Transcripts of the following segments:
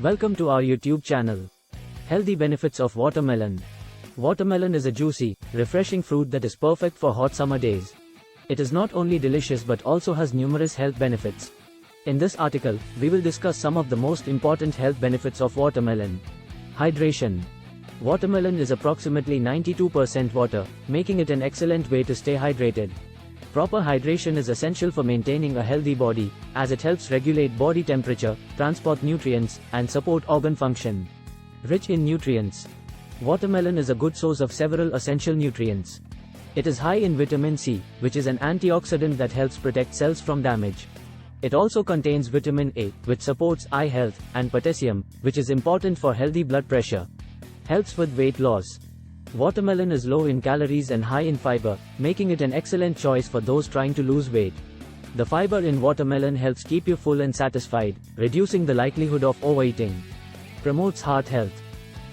Welcome to our YouTube channel. Healthy benefits of watermelon. Watermelon is a juicy, refreshing fruit that is perfect for hot summer days. It is not only delicious but also has numerous health benefits. In this article, we will discuss some of the most important health benefits of watermelon. Hydration. Watermelon is approximately 92% water, making it an excellent way to stay hydrated. Proper hydration is essential for maintaining a healthy body, as it helps regulate body temperature, transport nutrients, and support organ function. Rich in nutrients. Watermelon is a good source of several essential nutrients. It is high in vitamin C, which is an antioxidant that helps protect cells from damage. It also contains vitamin A, which supports eye health, and potassium, which is important for healthy blood pressure. Helps with weight loss. Watermelon is low in calories and high in fiber, making it an excellent choice for those trying to lose weight. The fiber in watermelon helps keep you full and satisfied, reducing the likelihood of overeating. Promotes heart health.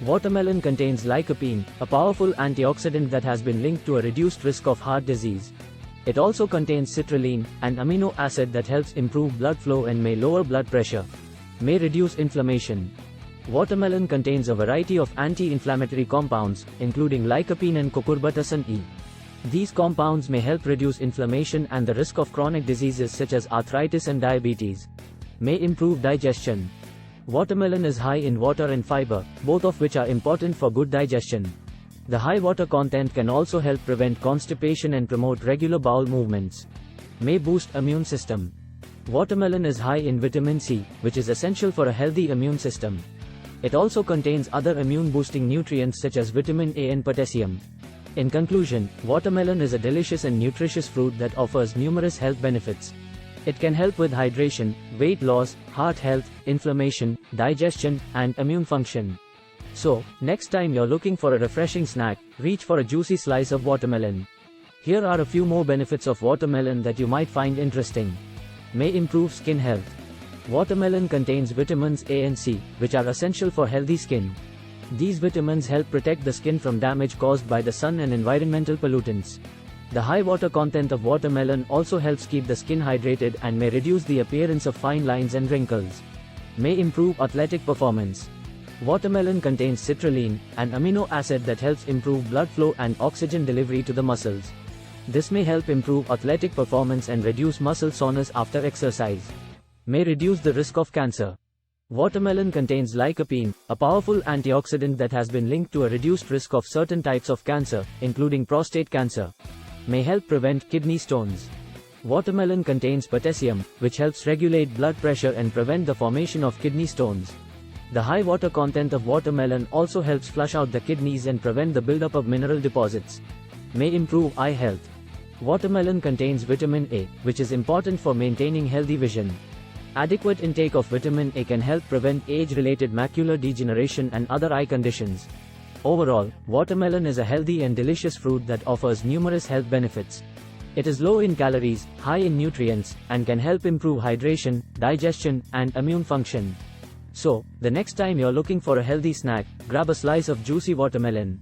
Watermelon contains lycopene, a powerful antioxidant that has been linked to a reduced risk of heart disease. It also contains citrulline, an amino acid that helps improve blood flow and may lower blood pressure. May reduce inflammation. Watermelon contains a variety of anti-inflammatory compounds, including lycopene and cucurbitacin E. These compounds may help reduce inflammation and the risk of chronic diseases such as arthritis and diabetes. May improve digestion. Watermelon is high in water and fiber, both of which are important for good digestion. The high water content can also help prevent constipation and promote regular bowel movements. May boost immune system. Watermelon is high in vitamin C, which is essential for a healthy immune system. It also contains other immune-boosting nutrients such as vitamin A and potassium. In conclusion, watermelon is a delicious and nutritious fruit that offers numerous health benefits. It can help with hydration, weight loss, heart health, inflammation, digestion, and immune function. So, next time you're looking for a refreshing snack, reach for a juicy slice of watermelon. Here are a few more benefits of watermelon that you might find interesting. May improve skin health. Watermelon contains vitamins A and C, which are essential for healthy skin. These vitamins help protect the skin from damage caused by the sun and environmental pollutants. The high water content of watermelon also helps keep the skin hydrated and may reduce the appearance of fine lines and wrinkles. May improve athletic performance. Watermelon contains citrulline, an amino acid that helps improve blood flow and oxygen delivery to the muscles. This may help improve athletic performance and reduce muscle soreness after exercise. May reduce the risk of cancer. Watermelon contains lycopene, a powerful antioxidant that has been linked to a reduced risk of certain types of cancer, including prostate cancer. May help prevent kidney stones. Watermelon contains potassium, which helps regulate blood pressure and prevent the formation of kidney stones. The high water content of watermelon also helps flush out the kidneys and prevent the buildup of mineral deposits. May improve eye health. Watermelon contains vitamin A, which is important for maintaining healthy vision. Adequate intake of vitamin A can help prevent age-related macular degeneration and other eye conditions. Overall, watermelon is a healthy and delicious fruit that offers numerous health benefits. It is low in calories, high in nutrients, and can help improve hydration, digestion, and immune function. So, the next time you're looking for a healthy snack, grab a slice of juicy watermelon.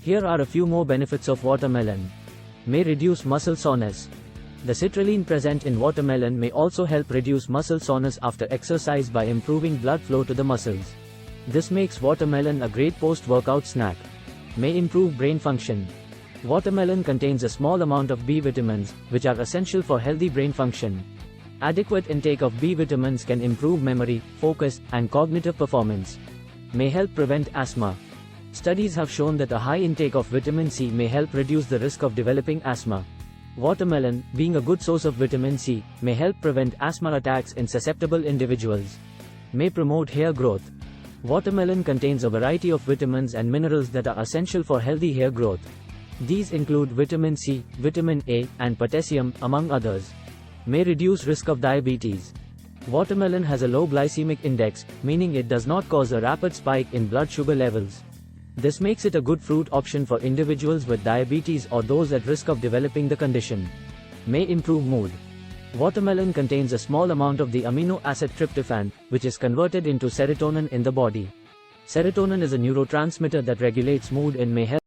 Here are a few more benefits of watermelon. May reduce muscle soreness. The citrulline present in watermelon may also help reduce muscle soreness after exercise by improving blood flow to the muscles. This makes watermelon a great post-workout snack. May improve brain function. Watermelon contains a small amount of B vitamins, which are essential for healthy brain function. Adequate intake of B vitamins can improve memory, focus, and cognitive performance. May help prevent asthma. Studies have shown that a high intake of vitamin C may help reduce the risk of developing asthma. Watermelon, being a good source of vitamin C, may help prevent asthma attacks in susceptible individuals. May promote hair growth. Watermelon contains a variety of vitamins and minerals that are essential for healthy hair growth. These include vitamin C, vitamin A, and potassium, among others. May reduce risk of diabetes. Watermelon has a low glycemic index, meaning it does not cause a rapid spike in blood sugar levels. This makes it a good fruit option for individuals with diabetes or those at risk of developing the condition. May improve mood. Watermelon contains a small amount of the amino acid tryptophan, which is converted into serotonin in the body. Serotonin is a neurotransmitter that regulates mood and may help